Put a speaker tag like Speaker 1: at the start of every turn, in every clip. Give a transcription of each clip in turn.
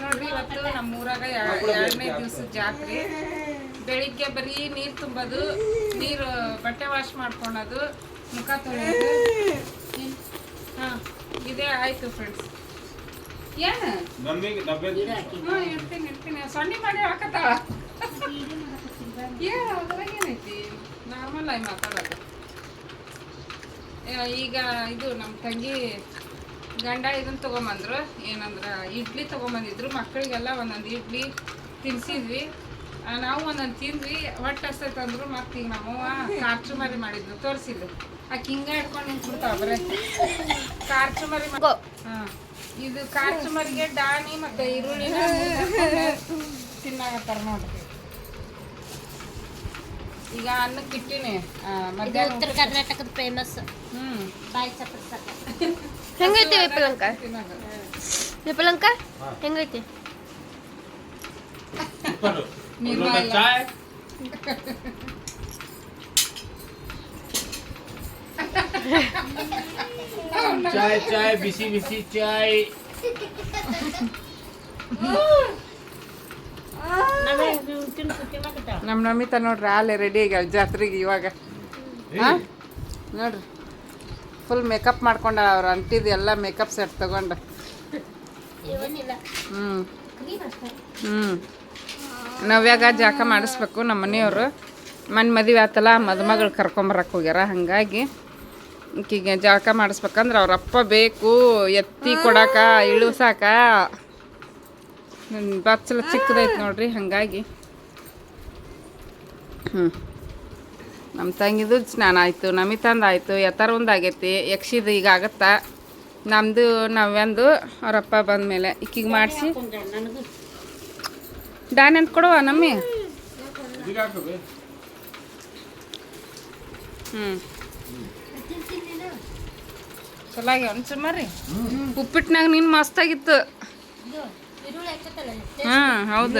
Speaker 1: ನೋಡ್ರಿ ಇವತ್ತು ನಮ್ಮೂರಾಗ 2ನೇ ದಿವಸದ ಜಾತ್ರೆ. ಬೆಳಿಗ್ಗೆ ಬರೀ ನೀರು ತುಂಬೋದು, ನೀರು ಬಟ್ಟೆ ವಾಶ್ ಮಾಡ್ಕೊಳೋದು, ಮುಖ ತೊಳೆಯೋದು. ಹಾಂ ಇದೇ ಆಯ್ತು ಫ್ರೆಂಡ್ಸ್. ಏನು ಇಡ್ತೀನಿ ಸೊನ್ನೆ ಮಾಡಿ ಹಾಕತ್ತಾಳ. ಅದ್ರಾಗ ಏನೈತಿ, ನಾರ್ಮಲ್ ಆಗಿ ಮಾತಾಡೋದು. ಈಗ ಇದು ನಮ್ಮ ತಂಗಿ ಗಂಡ ಇದನ್ನು ತೊಗೊಂಬಂದ್ರು, ಏನಂದ್ರೆ ಇಡ್ಲಿ ತೊಗೊಂಬಂದಿದ್ರು. ಮಕ್ಕಳಿಗೆಲ್ಲ ಒಂದೊಂದು ಇಡ್ಲಿ ತಿನ್ನಿಸಿದ್ವಿ, ನಾವು ಒಂದೊಂದು ತಿಂದ್ವಿ. ಹೊಟ್ಟೆ ಹಸ್ತೈತೆ ಅಂದ್ರು. ಮತ್ತು ಈಗ ನಮ್ಮವ್ವ ಕಾರ್ಚುಮರಿ ಮಾಡಿದ್ರು, ತೋರಿಸಿದ್ರು. ಆಕೆ ಹಿಂಗೆ ಹಿಡ್ಕೊಂಡು ನಿಂತ್ಬಿಡ್ತಾವ ಬರೀ ಕಾರ್ಚುಮರಿ. ಹಾಂ ಇದು ಕಾರ್ಚುಮರಿಗೆ ಡಾಣಿ ಮತ್ತು ಈರುಳ್ಳಿನ ತಿನ್ನಾಗತ್ತಾರ ನೋಡ್ರಿ. ಈಗ ಅನ್ನಕ್ಕೆ ಇಟ್ಟಿನಿ ಮಧ್ಯಾಹ್ನ.
Speaker 2: ಉತ್ತರ ಕರ್ನಾಟಕದ ಫೇಮಸ್ ಬಾಯಿ ಚಪ್ಪಲಿ. ಹೆಂಗೈತಿ ವಿಪಲಂಕ? ವಿಪಲಂಕ ಹೆಂಗೈತಿ?
Speaker 3: ಚಾಯ್ ಚಾಯ್ ಬಿಸಿ ಬಿಸಿ ಚಾಯ್.
Speaker 1: ನಮ್ಮ ನಮಿತಾ ನೋಡ್ರಿ ಅಲ್ಲೇ ರೆಡಿ ಆಗ್ಯಾಳ ಜಾತ್ರೆಗೆ. ಇವಾಗ ನೋಡ್ರಿ ಫುಲ್ ಮೇಕಪ್ ಮಾಡ್ಕೊಂಡ. ಅವ್ರು ಅಂಟಿದ್ದು ಎಲ್ಲ ಮೇಕಪ್ ಸೆಟ್ ತಗೊಂಡು. ನವ್ಯಾಗ ಜಾಕ ಮಾಡಿಸ್ಬೇಕು. ನಮ್ಮ ಮನೆಯವರು ಮನೆ ಮದುವೆ ಆತಲ್ಲ, ಮದುಮಗಳು ಕರ್ಕೊಂಬರಕ್ಕೆ ಹೋಗ್ಯಾರ. ಹಾಗಾಗಿ ಈಕಿಗೆ ಜಾಕ ಮಾಡಿಸ್ಬೇಕಂದ್ರೆ ಅವ್ರ ಅಪ್ಪ ಬೇಕು ಎತ್ತಿ ಕೊಡಾಕ ಇಳಿಸಾಕ. ಬಚ್ಚಲ ಚಿಕ್ಕದೈತೆ ನೋಡ್ರಿ. ಹಾಗಾಗಿ ನಮ್ಮ ತಂಗಿದು ಸ್ನಾನ ಆಯಿತು, ನಮಿತಂದು ಆಯಿತು, ಎತ್ತರ ಒಂದು ಆಗೈತಿ, ಯಕ್ಷಿದು ಈಗ ಆಗತ್ತಾ. ನಮ್ಮದು ನವ್ಯಂದು ಅವರಪ್ಪ ಬಂದಮೇಲೆ ಈಕಿಗೆ ಮಾಡಿಸಿ ಡ್ಯಾನ್ ಅಂತ ಕೊಡುವ ನಮ್ಮಿ. ಚಲೋ ಆಗ್ಯಾವ ಸುಮಾರಿ. ಉಪ್ಪಿಟ್ಟಿನಾಗ ನೀನು ಮಸ್ತಾಗಿತ್ತು. ಹಾಂ ಹೌದು.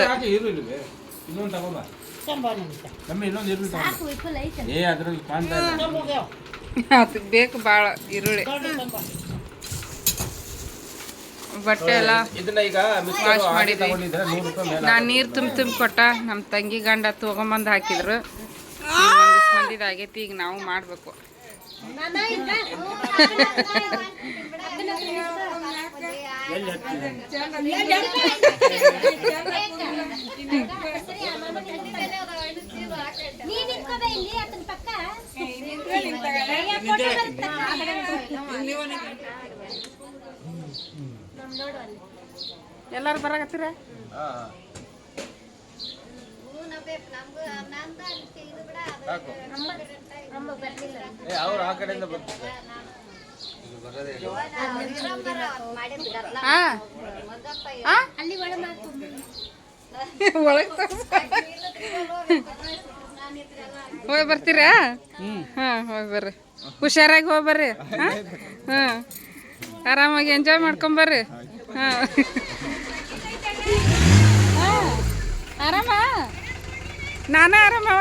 Speaker 1: ಅದಕ್ಕೆ ಬೇಕು ಭಾಳ ಈರುಳ್ಳಿ. ಬಟ್ಟೆ ಎಲ್ಲ ವಾಶ್ ಮಾಡಿದ್ವಿ. ನಾನು ನೀರು ತುಂಬಿ ಕೊಟ್ಟ. ನಮ್ಮ ತಂಗಿ ಗಂಡ ತೊಗೊಂಬಂದು ಹಾಕಿದ್ರು. ಒಂದಿಷ್ಟು ಮಂದಿದು ಆಗೈತಿ, ಈಗ ನಾವು ಮಾಡಬೇಕು. ಎಲ್ಲಾರು ಬರಾಕತ್ತೀರ? ಹೋಗಿ ಬರ್ತೀರಾ? ಹಾಂ ಹೋಗಿ ಬರ್ರಿ, ಹುಷಾರಾಗಿ ಹೋಗಿ ಬರ್ರಿ. ಹಾಂ ಆರಾಮಾಗಿ ಎಂಜಾಯ್ ಮಾಡ್ಕೊಂಬರ್ರಿ. ಹಾಂ ಆರಾಮ? ನಾನು ಆರಾಮವ.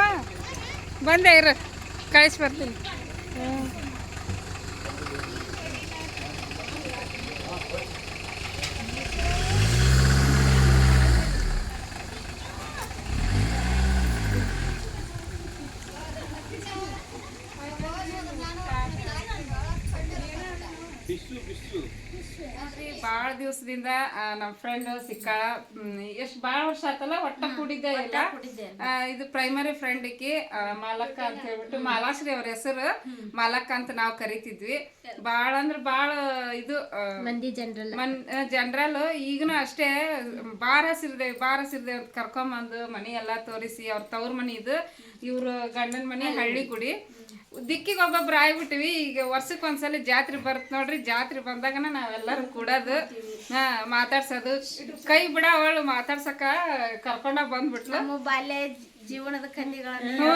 Speaker 1: ಬಂದೆ ಇರು, ಕಳಿಸಿ ಬರ್ತೀನಿ. ಭಾಳ ದಿವಸದಿಂದ ನಮ್ಮ ಫ್ರೆಂಡ್ ಸಿಕ್ಕಾಳ. ಎಷ್ಟು ಭಾಳ ವರ್ಷ ಆತಲ್ಲ, ಒಟ್ಟ ಕೂಡಿದ್ದೆ ಇಲ್ಲ. ಇದು ಪ್ರೈಮರಿ ಫ್ರೆಂಡ್ ಈಕಿ ಮಾಲಕ್ಕ ಅಂತ ಹೇಳ್ಬಿಟ್ಟು, ಮಾಲಾಶ್ರೀ ಅವ್ರ ಹೆಸರು. ಮಾಲಕ್ಕ ಅಂತ ನಾವು ಕರಿತಿದ್ವಿ. ಭಾಳ ಅಂದ್ರೆ ಭಾಳ ಇದು
Speaker 2: ಮಂದಿ
Speaker 1: ಜನರಲ್. ಈಗನು ಅಷ್ಟೇ ಬಾರ ಸಿರ್ದೇವ್ ಅಂತ ಕರ್ಕೊಂಬಂದು ಮನಿ ಎಲ್ಲ ತೋರಿಸಿ, ಅವ್ರ ತವ್ರ ಮನಿ ಇದು, ಇವ್ರ ಗಂಡನ ಮನಿ ಹಳ್ಳಿ ಗುಡಿ. ದಿಕ್ಕಿಗೆ ಒಬ್ಬೊಬ್ರು ಆಗ್ಬಿಟ್ಟಿವಿ. ಈಗ ವರ್ಷಕ್ಕೆ ಒಂದ್ಸಲ ಜಾತ್ರೆ ಬರುತ್ತೆ ನೋಡ್ರಿ. ಜಾತ್ರೆ ಬಂದಾಗನ ನಾವೆಲ್ಲರೂ ಕೂಡೋದು, ಮಾತಾಡ್ಸೋದು. ಕೈ ಬಿಡ ಅವಳು ಮಾತಾಡ್ಸಕ ಕರ್ಕೊಂಡಾಗ ಬಂದ್ಬಿಟ್ಲು.
Speaker 2: ಬಾಲ್ಯ ಜೀವನದ ಕನ್ನಿಗಳನ್ನು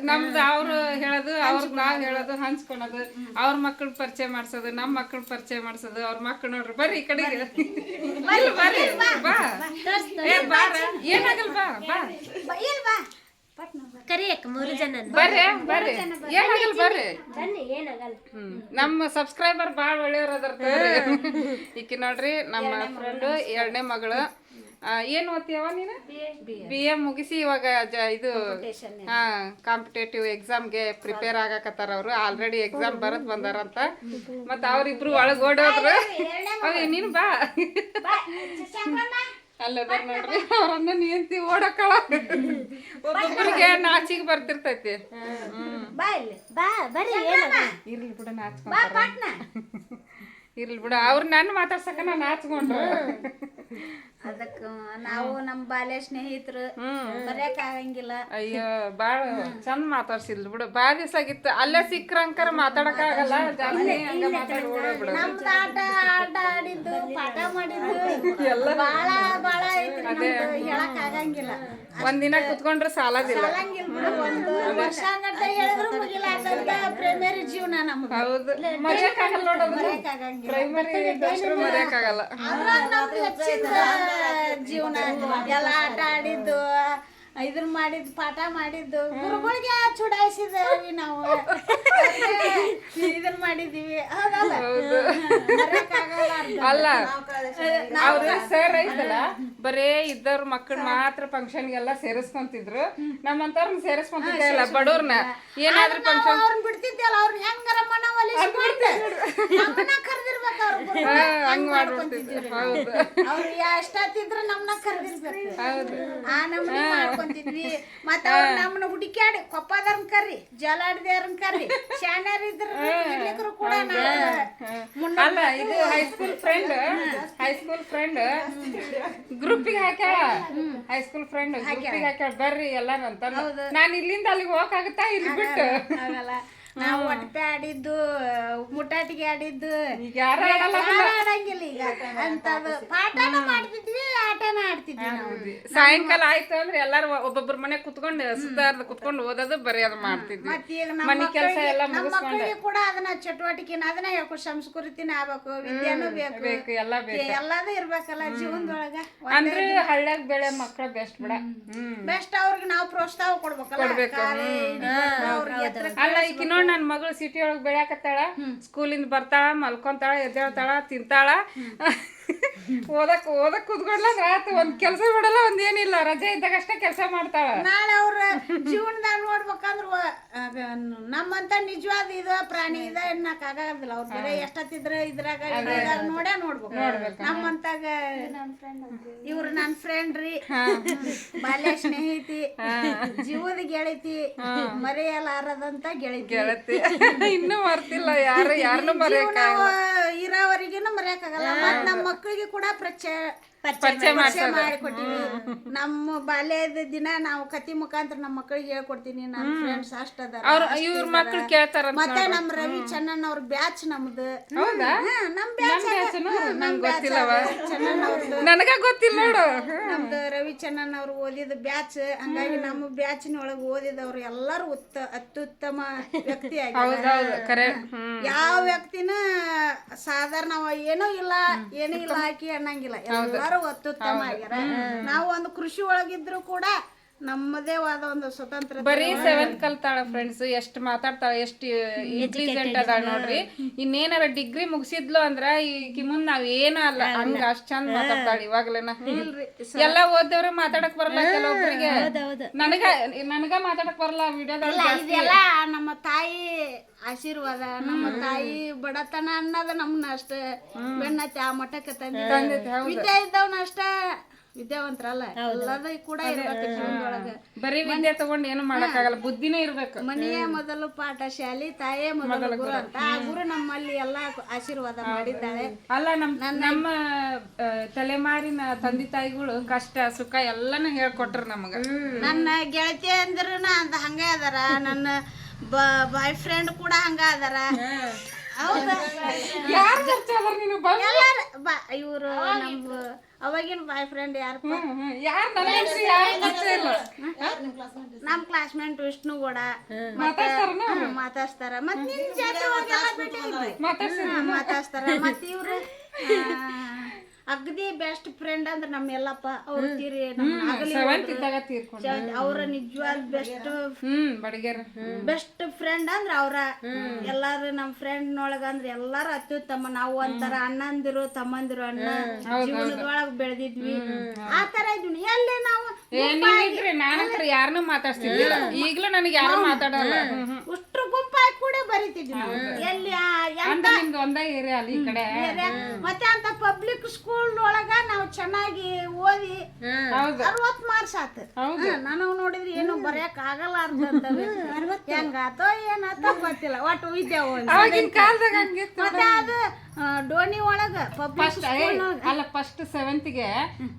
Speaker 1: ನಮ್ದು ಅವ್ರು ಹೇಳೋದು, ಅವ್ರಿಗೆ ನಾವ್ ಹೇಳೋದು, ಹಂಚ್ಕೊಳೋದು. ಅವ್ರ ಮಕ್ಕಳ ಪರಿಚಯ ಮಾಡ್ಸೋದು, ನಮ್ಮ ಮಕ್ಕಳ ಪರಿಚಯ ಮಾಡ್ಸೋದು. ಅವ್ರ ಮಕ್ಕಳು ನೋಡ್ರಿ ಬರ್ರಿ ಈ ಕಡೆಗೆ ಬರ್ರಿ. ಬಾ ಬಾರ, ಏನಾಗಲ್ ಬಾ ಬಾ
Speaker 2: ಕರಿಯಕ್ಕ 3 ಜನ
Speaker 1: ಬರ್ರಿ ಬರ್ರಿ, ಏನಾಗಲ್ಲ ಬರ್ರಿ. ನಮ್ಮ ಸಬ್ಸ್ಕ್ರೈಬರ್ ಭಾಳ ಒಳ್ಳೆಯವ್ರ ಅದಾರ. ಈಕಿ ನೋಡ್ರಿ ನಮ್ಮ ಫ್ರೆಂಡು 2ನೇ ಮಗಳು. ಏನು ಓದ್ತೀಯವ ನೀನು BA ಮುಗಿಸಿ ಇವಾಗ ಇದು ಕಾಂಪಿಟೇಟಿವ್ ಎಕ್ಸಾಮ್ಗೆ ಪ್ರಿಪೇರ್ ಆಗಕತ್ತಾರ ಅವರು ಆಲ್ರೆಡಿ ಎಕ್ಸಾಮ್ ಬರದ್ ಬಂದಾರಂತ ಮತ್ತ ಅವ್ರಿಬ್ರು ಒಳಗ್ ಓಡೋದ್ರು ಅವಿ ನೀನು ಬಾ ಅಲ್ಲದ ನೋಡ್ರಿ ಅವ್ರನ್ನ ನಿಂತಿ ಓಡಕ್ಕಳ ಒಬ್ಬೊಬ್ಬರಿಗೆ ನಾಚಿಗೆ ಬರ್ತಿರ್ತೈತಿ ಇರ್ಲಿ ಬಿಡ ನಾಚ್ಕೊಂಡ ಇರ್ಲಿ ಬಿಡ ಅವ್ರು ನನ್ನ ಮಾತಾಡ್ಸಕ ನಾನು ನಾಚ್ಕೊಂಡ್ರು
Speaker 4: ಅದಕ್ಕ ನಾವು ನಮ್ಮ ಬಾಲ್ಯ ಸ್ನೇಹಿತರು ಬರೆಯಕ್ ಆಗಂಗಿಲ್ಲ.
Speaker 1: ಅಯ್ಯೋ ಬಾಳ ಚಂದ ಮಾತಾಡ್ಸಿಲ್ ಬಿಡು ಬಾಳ ದಿವಸ ಆಗಿತ್ತು ಅಲ್ಲೇ ಸಿಕ್ರಂಕರ ಮಾತಾಡಕ್ ಆಗಲ್ಲ ಜಾಸ್ತಿ ಹಂಗ ಮಾತಾಡಿ ಓಡೋಗ್ಬಿಡು.
Speaker 4: ನಮ್ದು ಆಟ ಆಡಿದ್ದು ಪಾಠ ಮಾಡಿದ್ದು ಬಾಳ ಬಾಳ ಐತ್ರಿ ನಮ್ದು ಹೇಳಕ್ ಆಗಂಗಿಲ್ಲ.
Speaker 1: ಒಂದಿನ ಕುತ್ಕೊಂಡ್ರೆ ಸಾಲದಿಲ್ಲ.
Speaker 4: ಒಂದು ವರ್ಷ ಗಂಟ ಹೇಳಿದ್ರು ಮುಗಿಲ್ಲ ಪ್ರೈಮರಿ ಜೀವನ ನಮ್ದು.
Speaker 1: ಹೌದು ಮರ್ಯಾಕ್ ಆಗಲ್ಲ ನೋಡೋದು ಪ್ರೈಮರಿ ಮರ್ಯಾಕ್ ಆಗಲ್ಲ.
Speaker 4: ನಮ್ದು ಹೆಚ್ಚಿನ ಜೀವನ ಎಲ್ಲ ಆಟ ಆಡಿದ್ದು ಇದನ್ನ ಮಾಡಿದ್ದು ಪಾಠ ಮಾಡಿದ್ದು ಗುರುಗಳಿಗೆ ಚುಡಾಯಿಸಿದ್ವಿ ನಾವು ಇದನ್ನ ಮಾಡಿದೀವಿ
Speaker 1: ಅಲ್ಲ ಅವ್ರ ಸರ್ ಐತಲ್ಲ ಬರೇ ಇದ್ದವ್ರ ಮಕ್ಕಳ ಮಾತ್ರ ಫಂಕ್ಷನ್ಗೆಲ್ಲ ಸೇರಿಸ್ಕೊಂತಿದ್ರು ನಮ್ಮಂತವ್ರನ್ನ ಸೇರಿಸ್ಕೊಂತಿದ್ದೆ ಇಲ್ಲ ಬಡವ್ರನ್ನ ಏನಾದ್ರೂ ಫಂಕ್ಷನ್
Speaker 4: ಅವ್ರನ್ನ ಬಿಡ್ತಿದ್ದಲ್ಲ ಅವ್ರನ್ನ ಹೆಂಗಾರ ಮನವೊಲಿಸಿ ಕರೆದಿರ್ಬೇಕು
Speaker 1: ಹಂಗ್ ಮಾಡ್ಬಿಡ್ತಿದ್ರು. ಹೌದು
Speaker 4: ಅವ್ರು ಎಷ್ಟೊತ್ತಿದ್ರು ನಮ್ಮನ್ನ ಕರೆದಿರ್ಬೇಕು.
Speaker 1: ಹೌದು
Speaker 4: ಆ ನಮ್ಮನ್ನ ಮಾಡ್ಕೊಂತಿದ್ವಿ. ಮತ್ತ ಅವ್ರು ನಮ್ಮನ್ನ ಹುಡುಕ್ಯಾಡಿ ಕೊಪ್ಪದವ್ರನ್ನ ಕರ್ರಿ ಜಲಾಡ್ದೇವ್ರನ್ನ ಕರ್ರಿ ಶಾಣ್ಯರ್ ಇದ್ರು ಕೂಡ
Speaker 1: ಅಲ್ಲ ಇದು ಹೈಸ್ಕೂಲ್ ಫ್ರೆಂಡ್ ಗ್ರೂಪಿಗೆ ಹಾಕ್ಯಾಳ ಹೈಸ್ಕೂಲ್ ಫ್ರೆಂಡ್ ಗ್ರೂಪಿಗೆ ಹಾಕ್ಯಾಳ ಬರ್ರಿ ಎಲ್ಲಾರು ಅಂತ ನಾನ್ ಇಲ್ಲಿಂದ ಅಲ್ಲಿಗೆ ಹೋಗಕ್ಕಾಗತ್ತಾ ಇಲ್ಲಿ ಬಿಟ್ಟು
Speaker 4: ಆಗಲ್ಲ. ನಾವು ಒಟ್ಟೆ ಆಡಿದ್ದು ಮುಟ್ಟಾಟಿಗೆ ಆಡಿದ್ದು
Speaker 1: ಯಾರ
Speaker 4: ಆಡಂಗಿಲ್ಲ ಈಗ ಅಂತದು ಪಾಠನ ಮಾಡ್ತಿದ್ವಿ ಆಟನ ಆಡ್ತಿದ್ವಿ ನಾವು.
Speaker 1: ಸಾಯಂಕಾಲ ಆಯ್ತು ಅಂದ್ರೆ ಎಲ್ಲಾರು ಒಬ್ಬೊಬ್ಬರ ಮನೆ ಕುತ್ಕೊಂಡು ಸುತ್ತಾರ್ದ ಕುತ್ಕೊಂಡು ಓದೋದು ಬರೆಯೋದು ಮಾಡ್ತಿದ್ವಿ.
Speaker 4: ಮತ್ತೀಗ
Speaker 1: ಮನಿ ಕೆಲಸ ಎಲ್ಲ
Speaker 4: ನಮ್ಮ
Speaker 1: ಮುಗಿಸ್ಕೊಂಡು
Speaker 4: ಮಕ್ಕಳಿಗೆ ಕೂಡ ಅದನ್ನ ಚಟುವಟಿಕೆನ ಅದನ್ನ ಹೇಳ್ಕೊ ಸಂಸ್ಕೃತಿನ ಆಗ್ಬೇಕು ವಿದ್ಯಾನು ಬೇಕು
Speaker 1: ಎಲ್ಲ ಬೇಕು
Speaker 4: ಎಲ್ಲಾದು ಇರ್ಬೇಕಲ್ಲ ಜೀವನದೊಳಗ.
Speaker 1: ಅಂದ್ರೆ ಹಳ್ಳ್ಯಾಗ ಬೆಳೆ ಮಕ್ಕಳ ಬೆಸ್ಟ್ ಬಿಡ
Speaker 4: ಬೆಸ್ಟ್ ಅವ್ರಿಗೆ ನಾವು ಪ್ರೋತ್ಸಾಹ ಕೊಡ್ಬೇಕಲ್ಲ.
Speaker 1: ಅಲ್ಲ ಈಗ ನೋಡ್ ನನ್ ಮಗಳು ಸಿಟಿ ಒಳಗ್ ಬೆಳ್ಯಾಕತ್ತಾಳ ಸ್ಕೂಲಿಂದ ಬರ್ತಾಳ ಮಲ್ಕೊಂತಾಳ ಎದ್ದೇಳ್ತಾಳ ತಿಂತಾಳ ಓದಕ್ ಕುತ್ಕೊಂಡ್ಲ ರಾತ್ ಒಂದ್ ಕೆಲ್ಸ ಬಿಡಲ್ಲ ಒಂದ್ ಏನಿಲ್ಲ ರಜೆ ಇದ್ದಾಗ ಅಷ್ಟೇ ಕೆಲಸ ಮಾಡ್ತಾಳ.
Speaker 4: ನಾಳೆ ಅವ್ರ ಜೀವನದಾಗ ನೋಡ್ಬೇಕಂದ್ರ ನಮ್ಮಂತ ನಿಜವಾದ ಇದು ಪ್ರಾಣಿ ಇದ ಎನ್ನಕ್ ಆಗೋದಿಲ್ಲ. ಅವ್ರ ಬೇರೆ ಎಷ್ಟೊತ್ತಿದ್ರ ಇದ್ರಾಗ ನೋಡೇ ನೋಡ್ಬೇಕು. ನಮ್ಮಂತಾಗ ಇವ್ರು ನನ್ ಫ್ರೆಂಡ್ ರೀ ಬಾಲ್ಯ ಸ್ನೇಹಿತಿ ಜೀವದ ಗೆಳತಿ ಮರೆಯಲಾರದಂತ ಗೆಳತಿ
Speaker 1: ಇನ್ನೂ ಮರ್ತಿಲ್ಲ ಯಾರನ್ನು ಮರೆಯಕ
Speaker 4: ಇರೋವರಿಗೇನು ಮರೆಯಕ್ಕಾಗಲ್ಲ. ಮತ್ ನಮ್ಮ ಮಕ್ಕಳಿಗೆ ಕೂಡ ಪರಿಚಯ ಮಾಡಿಕೊಟ್ಟಿವಿ. ನಮ್ಮ ಬಾಲ್ಯದ ದಿನ ನಾವು ಕತಿ ಮುಖಾಂತರ ನಮ್ಮ ಮಕ್ಕಳಿಗೆ ಹೇಳ್ಕೊಡ್ತೀನಿ. ನನ್ನ ಫ್ರೆಂಡ್ಸ್ ಅಷ್ಟ ಅದಾರ
Speaker 1: ಇವ್ರ ಮಕ್ಳು ಕೇಳ್ತಾರ.
Speaker 4: ಮತ್ತೆ ನಮ್ ರವಿ ಚನ್ನನ್ ಅವ್ರ ಬ್ಯಾಚ್ ನಮ್ದು.
Speaker 1: ಹೌದಾ
Speaker 4: ನಮ್ ಬ್ಯಾಚ್ ಚನ್ನನ್ ಅವ್ರದ್ದು
Speaker 1: ನನಗ ಗೊತ್ತಿಲ್ಲ ನೋಡು.
Speaker 4: ನಮ್ದು ರವಿ ಚನ್ನನ್ ಅವ್ರು ಓದಿದ ಬ್ಯಾಚ್. ಹಂಗಾಗಿ ನಮ್ಮ ಬ್ಯಾಚಿನ ಒಳಗ ಓದಿದವ್ರು ಎಲ್ಲಾರು ಅತ್ಯುತ್ತಮ ವ್ಯಕ್ತಿ ಆಗಿದ್ದಾರೆ. ಯಾವ ವ್ಯಕ್ತಿನ ಸಾಧಾರಣ ಏನೂ ಇಲ್ಲ ಹಾಕಿ ಅನ್ನಂಗಿಲ್ಲ. ಎಲ್ಲಾರು ಅತ್ಯುತ್ತಮ ಆಗ್ಯಾರ. ನಾವು ಒಂದು ಕೃಷಿ ಒಳಗಿದ್ರು ಕೂಡ ನಮ್ಮದೇ ಆದ ಒಂದು ಸ್ವತಂತ್ರ
Speaker 1: ಬರೀ 7th ಕಲ್ತಾಳ ಫ್ರೆಂಡ್ಸ್. ಎಷ್ಟು ಮಾತಾಡ್ತಾಳ ಎಷ್ಟು ಇಂಟೆಲಿಜೆಂಟ್ ಅದಾಳ ನೋಡ್ರಿ. ಇನ್ನೇನಾರ ಡಿಗ್ರಿ ಮುಗಿಸಿದ್ಲು ಅಂದ್ರ ಈಕಿ ಮುಂದ್ ನಾವ್ ಏನ ಅಲ್ಲ ಹಂಗ ಅಷ್ಟ್ ಚಂದ ಮಾತಾಡ್ತಾಳ ಇವಾಗ್ಲೇನ. ಎಲ್ಲ ಓದವ್ರ ಮಾತಾಡಕ್ ಬರಲ್ಲ ಕೆಲವೊಬ್ರಿಗೆ. ನನಗ ಮಾತಾಡಕ್ ಬರಲ್ಲ ವಿಡಿಯೋದಾಗ.
Speaker 4: ಇದೆಲ್ಲ ನಮ್ಮ ತಾಯಿ ಆಶೀರ್ವಾದ. ನಮ್ಮ ತಾಯಿ ಬಡತನ ಅನ್ನೋದು ನಮ್ಮನ್ನ ಅಷ್ಟ ಬೆನ್ನತ್ತಿ ಆ ಮಠಕ್ಕೆ ತಂದಿದ್ದ. ವಿದ್ಯೆ ಇದ್ದವನ ಅಷ್ಟ ವಿದ್ಯಾವಂತರಲ್ಲ ಎಲ್ಲದ ಕೂಡ ಇರ್ಬೇಕು ಜೀವನದೊಳಗ.
Speaker 1: ಬರೀ ವಿದ್ಯೆ ತಗೊಂಡ್ ಏನು ಮಾಡಕ್ ಆಗಲ್ಲ ಬುದ್ಧಿನೇ ಇರ್ಬೇಕು.
Speaker 4: ಮನೆಯೇ ಮೊದಲು ಪಾಠ ಶಾಲೆ ತಾಯೇ ಮೊದಲು ಗುರು ಅಂತ. ಆ ಗುರು ನಮ್ಮಲ್ಲಿ ಎಲ್ಲಾ ಆಶೀರ್ವಾದ ಮಾಡಿದ್ದಾಳೆ.
Speaker 1: ಅಲ್ಲ ನಮ್ಮ ತಲೆಮಾರಿನ ತಂದೆ ತಾಯಿಗಳು ಕಷ್ಟ ಸುಖ ಎಲ್ಲಾನು ಹೇಳ್ಕೊಟ್ರ ನಮಗ.
Speaker 4: ನನ್ನ ಗೆಳತಿ ಅಂದ್ರೂ ಅಂತ ಹಂಗ ಅದಾರ. ನನ್ನ ಬಾಯ್ ಫ್ರೆಂಡ್ ಕೂಡ ಹಂಗ ಅದಾರ. ಇವ್ರು ನಮ್ದು ಅವಾಗಿನ ಬಾಯ್ ಫ್ರೆಂಡ್ ಯಾರು ನಮ್ ಕ್ಲಾಸ್ಮೇಟ್ ವಿಷ್ಣು ಕೂಡ ಮಾತಾಡ್ತಾರ. ಮತ್ ನಿನ್ ಜಾತಿ ಮಾತಾಡ್ತಾರ. ಮತ್ ಇವ್ರು ಅಗದಿ ಬೆಸ್ಟ್ ಫ್ರೆಂಡ್ ಅಂದ್ರೆ ನಮ್ಮ ಎಲ್ಲಪ್ಪ ಅವ್ರು ತೀರಿ ನಮ್ಮನ್ನ ಅಗಲಿ
Speaker 1: ಸೆವೆಂತ್ ಇದ್ದಾಗ ತೀರ್ಕೊಂಡು
Speaker 4: ಅವ್ರ ನಿಜವಾದ
Speaker 1: ಬಡಿಗೆರ
Speaker 4: ಬೆಸ್ಟ್ ಫ್ರೆಂಡ್ ಅಂದ್ರ ಅವ್ರ ಎಲ್ಲಾರು ನಮ್ ಫ್ರೆಂಡ್ ಒಳಗ ಅಂದ್ರ ಎಲ್ಲಾರು ಅತ್ಯುತ್ತಮ ನಾವು ಒಂಥರ ಅಣ್ಣಂದಿರು ತಮ್ಮಂದಿರು ಅಣ್ಣ ಜೀವನದೊಳಗ ಬೆಳೆದಿದ್ವಿ ಆ ತರ ಇದ್ವಿ ಎಲ್ಲಿ ನಾವು
Speaker 1: ನೀವಿದ್ರಿ ನಾನಂತರ ಯಾರನ್ನೂ ಮಾತಾಡ್ತಿದ್ದಿಲ್ಲ ಈಗ್ಲೂ ನನಗೆ ಯಾರು ಮಾತಾಡಲ್ಲ
Speaker 4: ಉಷ್ಟ್ರು ಗುಂಪಾಗಿ ಕೂಡ ಬರಿತಿದ್ವಿ ನಾವು ಎಲ್ಲಿ
Speaker 1: ಅಂತ ನಿಮ್ದು ಒಂದೇ ಏರಿಯಾ ಅಲ್ಲಿ ಈ ಕಡೆ
Speaker 4: ಮತ್ತೆ ಅಂತ ಪಬ್ಲಿಕ್ ಸ್ಕೂಲ್ ಒಳಗ ನಾವು ಚೆನ್ನಾಗಿ ಓದಿ 60 ಮಾರ್ಕ್ಸ್ ಆತ ನಾನು ನೋಡಿದ್ರಿ ಏನು ಬರೆಯಕ್ ಆಗಲ್ಲ ಹೆಂಗಾತೋ ಏನಾತೋ ಗೊತ್ತಿಲ್ಲ ಒಟ್ಟು ವಿದ್ಯೆ
Speaker 1: ಆಗಿನ ಕಾಲದಾಗ ಹಂಗಿತ್ತು
Speaker 4: ಮತ್ತೆ ಅದು ಡೋನಿ ಒಳಗ
Speaker 1: ಫಸ್ಟ್ ಅಲ್ಲ ಫಸ್ಟ್ 7th ಗೆ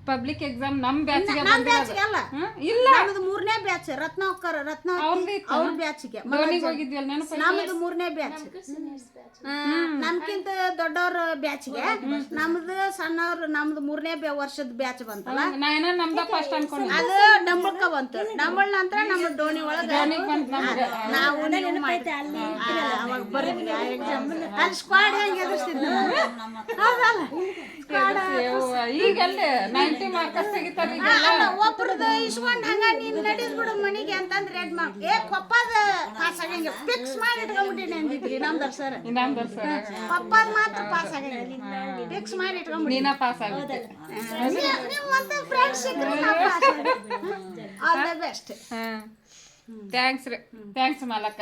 Speaker 1: ಪಬ್ಲಿಕ್ ಎಕ್ಸಾಮ್ ನಮ್ ಬ್ಯಾಚ್ಗೆ
Speaker 4: ಅಲ್ಲ
Speaker 1: ಇಲ್ಲ
Speaker 4: ನಮ್ದು 3ನೇ ಬ್ಯಾಚ್ ರತ್ನಾಕರ್ ಅವ್ರ ಬ್ಯಾಚ್ಗೆ
Speaker 1: ಡೋನಿಗೆ ಹೋಗಿದ್ವಲ್ಲ ನೆನಪು
Speaker 4: ನಮ್ದು 3ನೇ ಬ್ಯಾಚ್ ನಮ್ಕಿಂತ ದೊಡ್ಡವ್ರ ಬ್ಯಾಚ್ಗೆ ನಮ್ದು ಸಣ್ಣವ್ರ ನಮ್ದು 3ನೇ ವರ್ಷದ ಬ್ಯಾಚ್ ಬಂತಲ್ಲ
Speaker 1: ನಾಯನ ನಮ್ದ ಫಸ್ಟ್ ಅನ್ಕೊಂಡೆ
Speaker 4: ಅದು ಡಂಬಳ್ಕ ಬಂತು ಡಂಬಳ್ ನಂತರ ನಮ್ಮ ಡೋನಿ ಒಳಗ ನಾವು ಅವಾಗ ಬರಿದ್ವಿ ಆ ಎಕ್ಸಾಮ್ ಅಲ್ಲಿ ಸ್ಕ್ವಾಡ್ ಹೆಂಗ್ ಎದುರಿಸ್ತಿದ್ವಿ ಹೌದಲ್ಲ
Speaker 1: ಈಗೆಲ್ಲ 90 ಮಾರ್ಕ್ಸ್ ತೆಗಿತಾರೆ
Speaker 4: ಒಬ್ರದ್ದು ಇಸ್ಕೊಂಡ್ ಹಂಗ ನೀನ್ ನಡೀಸ್ ಬಿಡು ಮನಿಗೆ ಅಂತಂದ್ರೆ ಕೊಪ್ಪದ ಪಾಸ್ ಆಗಂಗ ಫಿಕ್ಸ್ ಮಾಡಿ ಇಟ್ಕೊಂಡ್ಬಿಟ್ಟಿನಿ ಅಂದಿದ್ರಿ ನಮ್ದರ್ ಸರ್ ಕೊಪ್ಪದ ಮಾತ್ರ ಪಾಸ್ ಆಗಂಗ ಫಿಕ್ಸ್ ಮಾಡಿ ಇಟ್ಕೊಂಡ್ಬಿಟ್ಟು
Speaker 1: ನೀನ ಪಾಸ್ ಆಗುತ್ತೆ
Speaker 4: ನೀವು ಮತ್ತೆ ಫ್ರೆಂಡ್ಸ್ ಸಿಕ್ಕರೆ ನಾ pass all the best
Speaker 1: thanks ಮಾಲಕ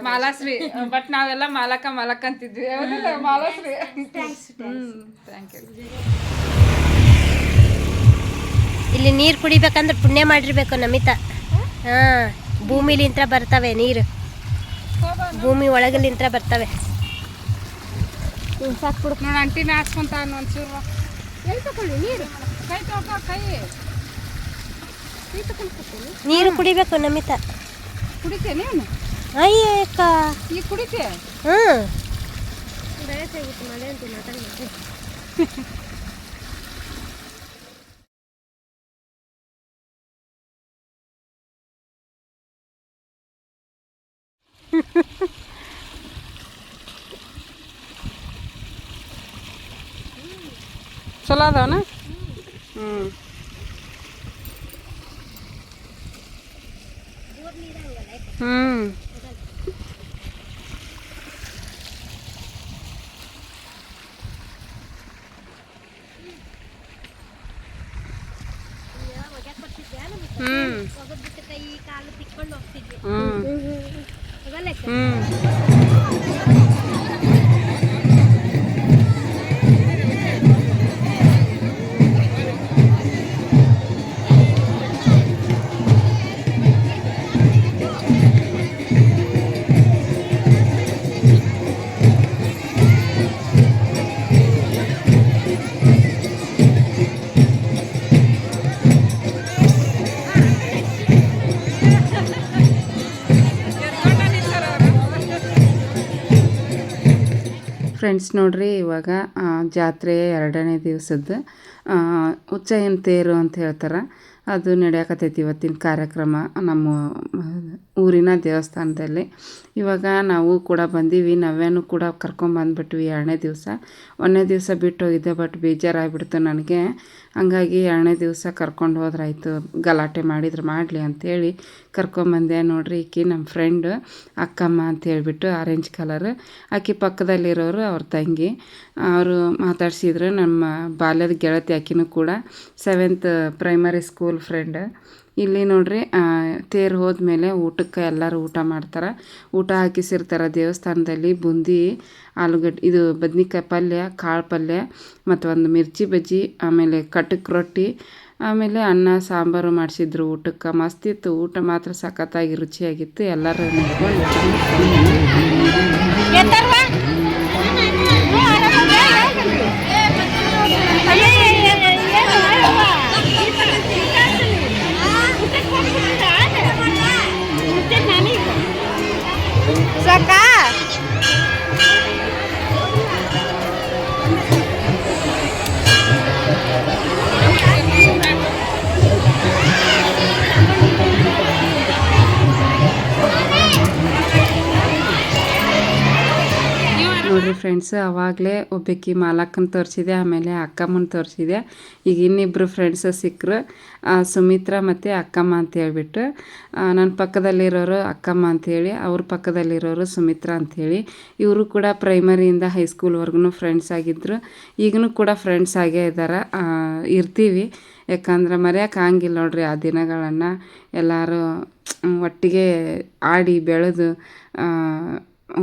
Speaker 1: ಮಾಲಾಶ್ರೀ ಬಟ್ ನಾವೆಲ್ಲ ಮಾಲಕ ಅಂತಿದ್ವಿ ಮಾಲಾಶ್ರೀ ಥ್ಯಾಂಕ್ ಯು
Speaker 2: ಇಲ್ಲಿ ನೀರು ಕುಡಿಬೇಕಂದ್ರೆ ಪುಣ್ಯ ಮಾಡಿರ್ಬೇಕು ನಮಿತಾ ಭೂಮಿಲಿಂತ್ರ ಬರ್ತವೆ ನೀರು ಭೂಮಿ ಒಳಗಲಿಂತ್ರ ಬರ್ತವೆ
Speaker 1: ಸಾಕ್ಬಿಡು ನೋಡಿ ಅಂಟಿನ ಹಾಸ್ಕೊಂತ ಒಂಚೂರು
Speaker 2: ಎಲ್ಲಿ ತಗೊಳ್ಳಿ ನೀರು
Speaker 1: ಕೈ ತೊಳ್ಕೊ ಕೈ
Speaker 2: ನೀರು ಕುಡಿಬೇಕು ನಮಿತಾ
Speaker 1: ಕುಡಿತೇ ನೀನು
Speaker 2: ಅಯ್ಯಕ್ಕ
Speaker 1: ಈಗ ಕುಡಿತೇ
Speaker 2: ಬೆಳಸಾಗಿತ್ತು ಮಳೆ ಅಂತ ಮಾತಾಡ್ಬೇಕು
Speaker 1: ಚಲೋ ಅದಾವನ
Speaker 2: ಕೈ ಕಾಲು ತಿಕ್ಕೊಂಡು ಹೋಗ್ತಿದ್ವಿ
Speaker 1: ಫ್ರೆಂಡ್ಸ್ ನೋಡ್ರಿ ಇವಾಗ ಜಾತ್ರೆ 2ನೇ ದಿವಸದ್ದು ಉಚ್ಚಯ್ಯನ ತೇರು ಅಂತ ಹೇಳ್ತಾರೆ ಅದು ನಡೆಯಕತ್ತೈತಿ ಇವತ್ತಿನ ಕಾರ್ಯಕ್ರಮ ನಮ್ಮ ಊರಿನ ದೇವಸ್ಥಾನದಲ್ಲಿ ಇವಾಗ ನಾವು ಕೂಡ ಬಂದೀವಿ ನವ್ಯಾನು ಕೂಡ ಕರ್ಕೊಂಬಂದ್ಬಿಟ್ವಿ 2ನೇ ದಿವಸ 1ನೇ ದಿವಸ ಬಿಟ್ಟು ಹೋಗಿದ್ದೆ ಬಟ್ ಬೇಜಾರಾಗ್ಬಿಡ್ತು ನನಗೆ ಹಂಗಾಗಿ 2ನೇ ದಿವಸ ಕರ್ಕೊಂಡು ಹೋದ್ರಾಯ್ತು ಗಲಾಟೆ ಮಾಡಿದ್ರೆ ಮಾಡಲಿ ಅಂಥೇಳಿ ಕರ್ಕೊಂಬಂದೆ ನೋಡ್ರಿ ಈಕಿ ನಮ್ಮ ಫ್ರೆಂಡ್ ಅಕ್ಕಮ್ಮ ಅಂತ ಹೇಳ್ಬಿಟ್ಟು ಆರೆಂಜ್ ಕಲರ್ ಆಕಿ ಪಕ್ಕದಲ್ಲಿರೋರು ಅವ್ರ ತಂಗಿ ಅವರು ಮಾತಾಡ್ಸಿದ್ರು ನಮ್ಮ ಬಾಲ್ಯದ ಗೆಳತಿ ಆಕಿನೂ ಕೂಡ 7th ಪ್ರೈಮರಿ ಸ್ಕೂಲ್ ಫ್ರೆಂಡ್ ಇಲ್ಲಿ ನೋಡ್ರಿ ತೇರು ಹೋದ್ಮೇಲೆ ಊಟಕ್ಕೆ ಎಲ್ಲರೂ ಊಟ ಮಾಡ್ತಾರೆ ಊಟ ಹಾಕಿಸಿರ್ತಾರೆ ದೇವಸ್ಥಾನದಲ್ಲಿ ಬುಂದಿ ಆಲೂಗಡ್ಡೆ ಇದು ಬದ್ನಿಕಾಯಿ ಪಲ್ಯ ಕಾಳು ಪಲ್ಯ ಮತ್ತು ಒಂದು ಮಿರ್ಚಿ ಬಜ್ಜಿ ಆಮೇಲೆ ಕಟಕ್ ರೊಟ್ಟಿ ಆಮೇಲೆ ಅನ್ನ ಸಾಂಬಾರು ಮಾಡಿಸಿದ್ರು ಊಟಕ್ಕೆ ಮಸ್ತಿತ್ತು ಊಟ ಮಾತ್ರ ಸಖತ್ತಾಗಿ ರುಚಿಯಾಗಿತ್ತು ಎಲ್ಲರೂ ಫ್ರೆಂಡ್ಸ್. ಅವಾಗಲೇ ಒಬ್ಬಾಕಿ ಮಾಲಕ್ಕನ ತೋರಿಸಿದೆ, ಆಮೇಲೆ ಅಕ್ಕಮ್ಮನ ತೋರಿಸಿದೆ. ಈಗ ಇನ್ನಿಬ್ಬರು ಫ್ರೆಂಡ್ಸ್ ಸಿಕ್ಕರು, ಸುಮಿತ್ರಾ ಮತ್ತು ಅಕ್ಕಮ್ಮ ಅಂತ ಹೇಳ್ಬಿಟ್ಟು. ನನ್ನ ಪಕ್ಕದಲ್ಲಿರೋರು ಅಕ್ಕಮ್ಮ ಅಂಥೇಳಿ, ಅವ್ರ ಪಕ್ಕದಲ್ಲಿರೋರು ಸುಮಿತ್ರಾ ಅಂಥೇಳಿ. ಇವರು ಕೂಡ ಪ್ರೈಮರಿಯಿಂದ ಹೈಸ್ಕೂಲ್ವರೆಗೂ ಫ್ರೆಂಡ್ಸ್ ಆಗಿದ್ದರು. ಈಗಲೂ ಕೂಡ ಫ್ರೆಂಡ್ಸ್ ಆಗೇ ಇದ್ದಾರೆ, ಇರ್ತೀವಿ. ಯಾಕಂದ್ರೆ ಮರೆಯೋಕೆ ಆಗಂಗಿಲ್ಲ ನೋಡ್ರಿ ಆ ದಿನಗಳನ್ನು. ಎಲ್ಲರೂ ಒಟ್ಟಿಗೆ ಆಡಿ ಬೆಳೆದು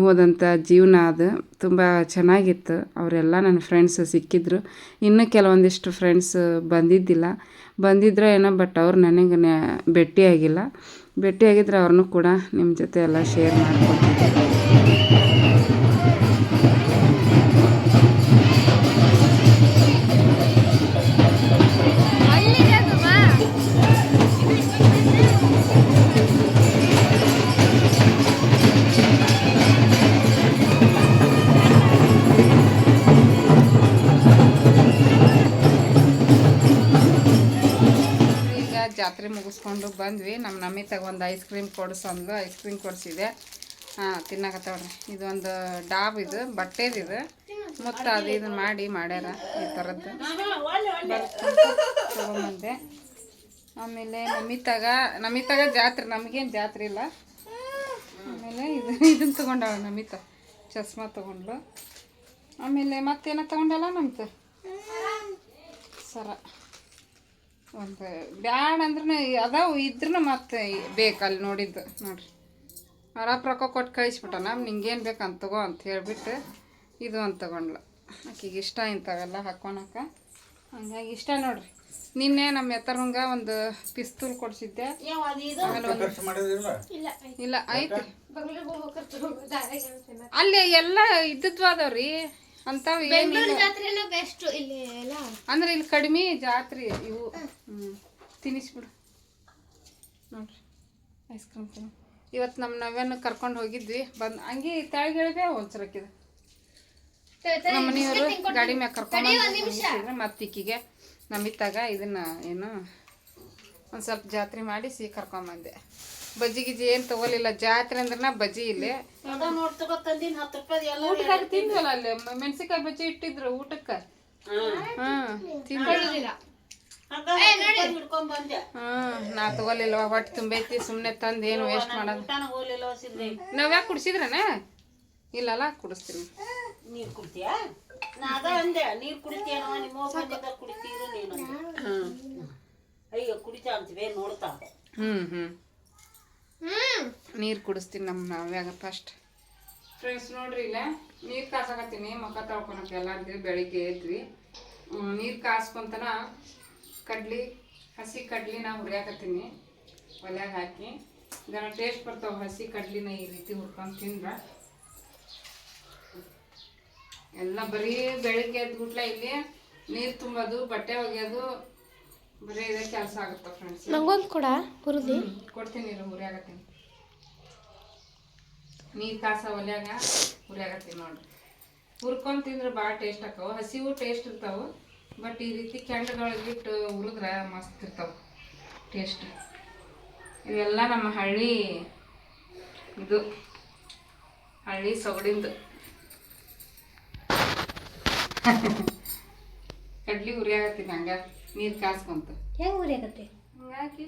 Speaker 1: ಹೋದಂಥ ಜೀವನ ಅದು ತುಂಬ ಚೆನ್ನಾಗಿತ್ತು. ಅವರೆಲ್ಲ ನನ್ನ ಫ್ರೆಂಡ್ಸ್ ಸಿಕ್ಕಿದ್ರು. ಇನ್ನೂ ಕೆಲವೊಂದಿಷ್ಟು ಫ್ರೆಂಡ್ಸ್ ಬಂದಿದ್ರೋ ಏನೋ, ಬಟ್ ಅವ್ರು ನನಗೆ ಭೇಟಿಯಾಗಿದ್ರೆ ಅವ್ರನ್ನೂ ಕೂಡ ನಿಮ್ಮ ಜೊತೆ ಎಲ್ಲ ಶೇರ್ ಮಾಡ್ಕೊಡ್ತಿದ್ದೆ. ಜಾತ್ರೆ ಮುಗಿಸ್ಕೊಂಡು ಬಂದ್ವಿ. ನಮ್ಮ ನಮಿತಾಗ ಒಂದು ಐಸ್ ಕ್ರೀಮ್ ಕೊಡಿಸಂದು ಐಸ್ ಕ್ರೀಮ್ ಕೊಡಿಸಿದೆ. ತಿನ್ನಕತ್ತವ್ರಿ. ಇದೊಂದು ಡಾಬ್, ಇದು ಬಟ್ಟೆದಿದು. ಮತ್ತು ಅದು ಇದನ್ನು ಮಾಡ್ಯಾರ ಈ ಥರದ್ದು ತೊಗೊಂಬಂದೆ. ಆಮೇಲೆ ನಮಿತಾಗ ಜಾತ್ರೆ, ನಮಗೇನು ಜಾತ್ರೆ ಇಲ್ಲ. ಆಮೇಲೆ ಇದನ್ನು ತೊಗೊಂಡವ ನಮಿತಾ, ಚಸ್ಮಾ ತೊಗೊಂಡ್ಲು. ಆಮೇಲೆ ಮತ್ತೇನೋ ತೊಗೊಂಡಲ್ಲ ನಮಿತಾ, ಸರ. ಒಂದು ಬ್ಯಾಡ ಅಂದ್ರೆ ಅದಾವು ಇದ್ರೂ ಮತ್ತೆ ಬೇಕು ಅಲ್ಲಿ ನೋಡಿದ್ದು ನೋಡ್ರಿ. ರೊಕ್ಕ ಕೊಟ್ಟು ಕಳಿಸ್ಬಿಟ್ಟ, ನಿಂಗೇನು ಬೇಕಂತ ತಗೋ ಅಂತ ಹೇಳ್ಬಿಟ್ಟು ಇದು ಅಂತ ತೊಗೊಂಡ್ಲ. ಆಕೆಗೆ ಇಷ್ಟ ಇಂಥವೆಲ್ಲ ಹಾಕ್ಕೊಳಕ್ಕೆ, ಹಂಗಾಗಿ ಇಷ್ಟ ನೋಡ್ರಿ. ನಿನ್ನೆ ನಮ್ಮ ಎತ್ತರಂಗ ಒಂದು ಪಿಸ್ತೂಲ್ ಕೊಡಿಸಿದ್ದೆ. ಇಲ್ಲ ಐತಿ ಅಲ್ಲಿ ಎಲ್ಲ ಇದ್ದದ್ವು ಅದಾವ್ರಿ ಅಂಥವು. ಅಂದ್ರೆ ಇಲ್ಲಿ ಕಡಿಮೆ ಜಾತ್ರೆ ಇವು. ತಿನ್ನಿಸ್ಬಿಡು ನೋಡ್ರಿ ಐಸ್ ಕ್ರೀಮ್ ತಿನ್ನು. ಇವತ್ತು ನಮ್ಮ ನವ್ಯನ ಕರ್ಕೊಂಡು ಹೋಗಿದ್ವಿ, ಹಂಗೆ ತೆಳಗಿಳಿದೆ ಒಂದ್ಸರಕ್ಕಿದೆ. ನಮ್ಮ ಮನೆಯವರು ಗಾಡಿ ಮ್ಯಾಗ ಕರ್ಕೊಂಡು ಮತ್ತಿಕ್ಕಿಗೆ ನಮಿತಾಗ ಇದನ್ನ ಏನು ಒಂದು ಸ್ವಲ್ಪ ಜಾತ್ರೆ ಮಾಡಿಸಿ ಕರ್ಕೊಂಬಂದೆ. ಬಜ್ಜಿ ಗಿಜ್ಜಿ ಏನು ತಗೋಲಿಲ್ಲ, ಜಾತ್ರೆ ಅಂದ್ರೆ ಬಜ್ಜಿ ಇಲ್ಲಿ ಊಟಕ್ಕೆ ತಿಂದ್ವಲ್ಲ, ಅಲ್ಲಿ ಮೆಣಸಿನ್ಕಾಯಿ ಬಜ್ಜಿ ಇಟ್ಟಿದ್ರು ಊಟಕ್ಕೆ. ನಾ ತಗೋಲಿಲ್ವ, ಹೊಟ್ಟೆ ತುಂಬೈತಿ, ಸುಮ್ಮನೆ ತಂದು ಏನು ವೇಸ್ಟ್ ಮಾಡೋದು. ನಾವ್ ಯಾಕೆ ಕುಡಿಸಿದ್ರನ? ಇಲ್ಲಲ್ಲ, ಕುಡಿಸ್ತೀನಿ.
Speaker 5: ನೀರು ಕುಡಿತೀಯ? ನೀರು ಕುಡಿತೀಯನೋ ಅಯ್ಯೋ ಕುಡಿತಾ ಅಂತೀವಿ ನೋಡ್ತಾ.
Speaker 1: ನೀರು ಕುಡಿಸ್ತೀನಿ ನಮ್ಮ ನಾವ್ಯಾಗ ಫಸ್ಟ್. ಫ್ರೆಂಡ್ಸ್ ನೋಡ್ರಿ, ಇಲ್ಲ ನೀರು ಕಾಸಕತ್ತೀನಿ ಮುಖ ತೊಳ್ಕೊಳಕ್ಕೆ. ಎಲ್ಲಾರ್ದು ಬೆಳಿಗ್ಗೆ ಎದ್ವಿ, ನೀರು ಕಾಸ್ಕೊಂತನ ಹಸಿ ಕಡ್ಲಿನ ಹುರಿಯಾಕತ್ತೀನಿ ಒಲ್ಯಾಗ ಹಾಕಿ. ಇದನ್ನ ಟೇಸ್ಟ್ ಬರ್ತಾವೆ ಹಸಿ ಕಡ್ಲಿನ ಈ ರೀತಿ ಹುರ್ಕೊಂಡು ತಿಂದ್ರೆ. ಎಲ್ಲ ಬರೀ ಬೆಳಿಗ್ಗೆ ಎದ್ಬಿಟ್ಲೆ ಇಲ್ಲಿ ನೀರು ತುಂಬೋದು, ಬಟ್ಟೆ ಒಗೆಯೋದು, ಬರೀ ಇದೇ ಕೆಲಸ ಆಗುತ್ತೆ ಫ್ರೆಂಡ್ಸ್.
Speaker 2: ನಂಗೊಂದು ಕೂಡ ಹುರಿದಿ
Speaker 1: ಕೊಡ್ತೀನಿ, ಹುರಿಯಾಗತ್ತೀನಿ. ನೀರು ಕಾಸ ಒಲ್ಯಾಗ ಹುರಿಯಾಗತ್ತೀನಿ ನೋಡ್ರಿ. ಹುರ್ಕೊಂಡು ತಿಂದ್ರೆ ಭಾಳ ಟೇಸ್ಟ್ ಆಕವು. ಹಸಿವು ಟೇಸ್ಟ್ ಇರ್ತಾವೆ, ಬಟ್ ಈ ರೀತಿ ಕೆಂಡಗಳಿಗಿಟ್ಟು ಹುರಿದ್ರೆ ಮಸ್ತ್ ಇರ್ತಾವೆ ಟೇಸ್ಟ್. ಇವೆಲ್ಲ ನಮ್ಮ ಹಳ್ಳಿ ಸೊಗಡಿಂದು ಕಡ್ಲಿ ಹುರಿಯಾಗತ್ತೀನಿ. ಹಂಗ ನೀರು ಕಾಸ್ಕೊಂತ
Speaker 2: ಹೆಂಗೆ ಹುರಿಯಾಗತ್ತೆ
Speaker 1: ಹಾಕಿ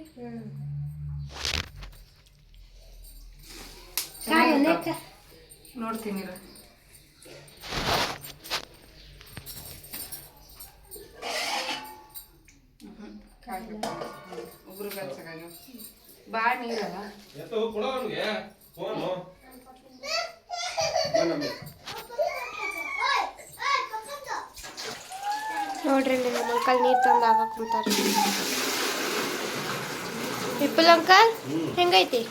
Speaker 1: ನೋಡ್ತೀನಿ. ಉಗುರು ಬೆಳ್ಸಾಗ ಭಾಳ ನೀರಲ್ಲ.
Speaker 2: ನೋಡ್ರಿ ನಮ್ಮ ಅಂಕಲ್ ನೀರು ತಂದು ಹಾಕಕ್ ಕುಂತಾರ. ವಿಪುಲ್ ಅಂಕಲ್ ಹೆಂಗೈತಿ?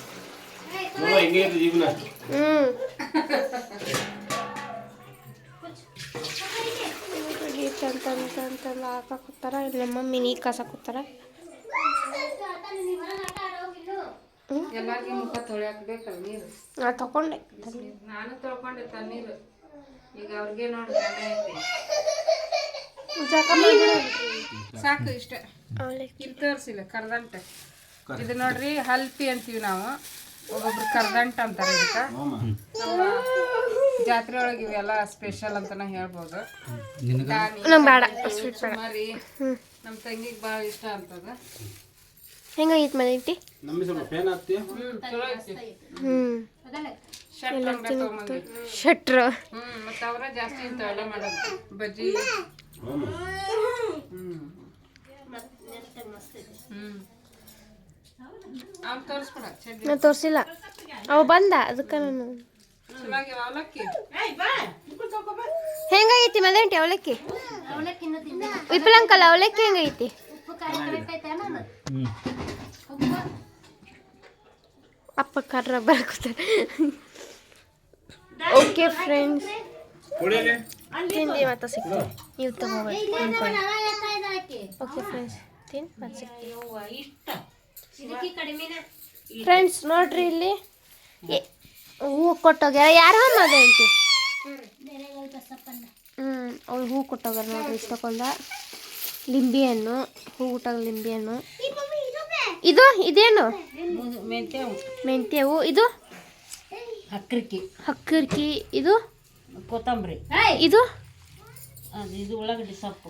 Speaker 2: ನೀರು ತಂದು ಹಾಕತ್ತಾರ. ಇಲ್ಲಿ ನಮ್ಮ ಮಮ್ಮಿ ನೀರು ಕಾಸಕತ್ತಾರ.
Speaker 1: ಎಲ್ಲಾರ್ಗಿ ಮುಖ ತೊಳ್ಯಾಕಬೇಕಲ್ಲ ನೀರು.
Speaker 2: ತಕೊಂಡೆ,
Speaker 1: ನಾನು ತೊಳ್ಕೊಂಡೆ ತಣ್ಣೀರು. ಈಗ ಅವ್ರಿಗೆ ನೋಡಿ ಸಾಕು ಇಷ್ಟ. ಇಲ್ಲಿ ತೋರಿಸಿಲ್ಲ ಕರ್ದಂಟೆ. ಇದು ನೋಡ್ರಿ ಹಲ್ಪಿ ಅಂತೀವಿ ನಾವು, ಒಬ್ಬೊಬ್ರು ಕರ್ದಂಟ ಅಂತಾರೆ. ಇದಕ್ಕೆ ಜಾತ್ರೆ ಒಳಗೆ ಇವೆಲ್ಲ ಸ್ಪೆಷಲ್ ಅಂತಾನೆ ಹೇಳ್ಬೋದು.
Speaker 2: ನಂಗೆ ಬೇಡ ಸ್ವೀಟ್ ಬೇಡ.
Speaker 1: ಸುಮಾರಿ ನಮ್ಮ ತಂಗಿಗೆ ಭಾಳ ಇಷ್ಟ ಅಂತದ.
Speaker 2: ಹೆಂಗಾಗಿತ್ತು ಮನೆಟಿ?
Speaker 1: ಚಲೋ ಐತಿ.
Speaker 2: ಎಲ್ಲ
Speaker 1: ಶಟ್ರ್ ಅಂಗಡಿ ತಗೊಂಬಂದ್ವಿ.
Speaker 2: ಶಟ್ರು
Speaker 1: ಮತ್ತೆ ಅವರ ಜಾಸ್ತಿ ಇಂಥವೆಲ್ಲ ಮಾಡೋದು ಬಜ್ಜಿ. ಅವ್ನು ತೋರಿಸ್ಬಿಡ ಚಡ್ಡಿ
Speaker 2: ನಾನು ತೋರಿಸಿಲ್ಲ, ಅವ ಬಂದ ಅದಕ್ಕೆ ನಾನು.
Speaker 1: ಚೆನ್ನಾಗಿ ಅವಲಕ್ಕಿ
Speaker 2: ಹೆಂಗೈತಿ ಮದೇಂಟಿ ಅವಲಕ್ಕಿ? ವಿಪುಲಂಕಲ್ ಅವಲಕ್ಕಿ ಹೆಂಗೈತಿ? ಅಪ್ಪ ಕರ್ರ ಬರ್ಕೋತಾರೆ. ಓಕೆ ಫ್ರೆಂಡ್ಸ್, ತಿಂದು ಮತ್ತೆ ಸಿಗ್ತೀವಿ. ನೀವು ತಗೋಬೇಕು ಅನ್ಕೊಳ್ಳಿ. ಓಕೆ ಫ್ರೆಂಡ್ಸ್, ತಿಂದು ಮತ್ತೆ ಸಿಗ್ತೀವಿ. ಫ್ರೆಂಡ್ಸ್ ನೋಡ್ರಿ, ಇಲ್ಲಿ ಹೂ ಕೊಟ್ಟೋಗ್ಯಾರ. ಯಾರು ಮದೇಂಟಿ? ಅವ್ರು ಹೂ ಕೊಟ್ಟೋಗ್ಯಾರ ನೋಡ್ರಿ. ಇಷ್ಟಕ್ಕೊಂದ ಲಿಂಬೆ ಹಣ್ಣು, ಹೂ ಕೊಟ್ಟಾಗ ಲಿಂಬೆ ಹಣ್ಣು. ಇದೇನು? ಮೆಂತ್ಯ ಹೂ. ಇದು ಹಕ್ಕರ್ಕಿ. ಇದು
Speaker 5: ಕೊತ್ತಂಬರಿ.
Speaker 2: ಇದು
Speaker 5: ಇದು ಉಳ್ಳಾಗಡ್ಡಿ ಸೊಪ್ಪು.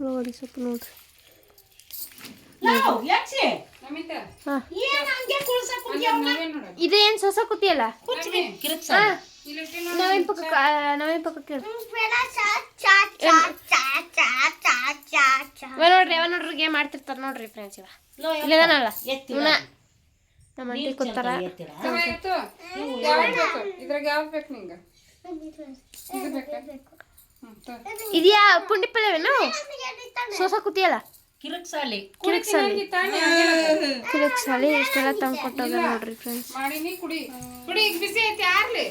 Speaker 2: ಉಳ್ಳಾಗಡ್ಡಿ ಸೊಪ್ಪು ನೋಡ್ರಿ. ಇದು ಏನು ಸೊಸ ಕೂತಿಯಲ್ಲ? ನಾವೇನ್ ಪಕ್ಕ ನೋಡ್ರಿ ಗೇಮ್ ಮಾಡ್ತಿರ್ತಾರ ನೋಡ್ರಿ ಫ್ರೆಂಡ್ಸ್. ಇಲ್ಲದನಲ್ಲ ನಮ್ಮ ಅಂಟಿ ಕೂತಾರ.
Speaker 1: ಇದ್ರಾಗ ಯಾವ್ದು ಬೇಕು ನಿಂಗೆ?
Speaker 2: ಇದ್ಯಾ ಪುಂಡಿ ಪಲ್ಯವೇನು? ಸೊಸ ಕೂತಿಯಲ್ಲ?
Speaker 5: ಕಿರಕ್ಸಾಲಿ.
Speaker 2: ಇಷ್ಟೆಲ್ಲ ತಂದು ಕೊಟ್ಟೋಗ ನೋಡ್ರಿ ಫ್ರೆಂಡ್ಸ್.
Speaker 1: ಮಾಡಿನಿ, ಕುಡಿ ಈಗ ಬಿಸಿ ಐತಿ. ಯಾರ್ಲಿ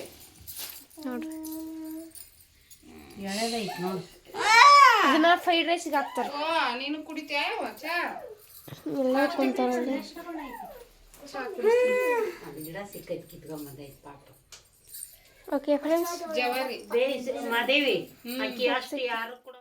Speaker 2: ನೋಡ್ರಿ,
Speaker 5: ಎಳೆದೈತಿ ನೋಡಿ.
Speaker 2: ಅದನ್ನ ಫ್ರೈಡ್ ರೈಸ್ಗೆ ಹಾಕ್ತಾರೆ.
Speaker 1: ನೀನು ಕುಡಿತೀಯ ಚಾ?
Speaker 2: ಎಲ್ಲ ಕುಂತಾರ.
Speaker 5: ಗಿಡ ಸಿಕ್ಕೈತಿ, ಕಿತ್ಕೊಂಬಂದೈತಿ ಪಾಪ.
Speaker 2: ಓಕೆ ಫ್ರೆಂಡ್ಸ್,
Speaker 1: ಜವಾರಿ
Speaker 5: ಮಾದೇವಿ ಅಕ್ಕಿ ಅಷ್ಟು ಯಾರು ಕೂಡ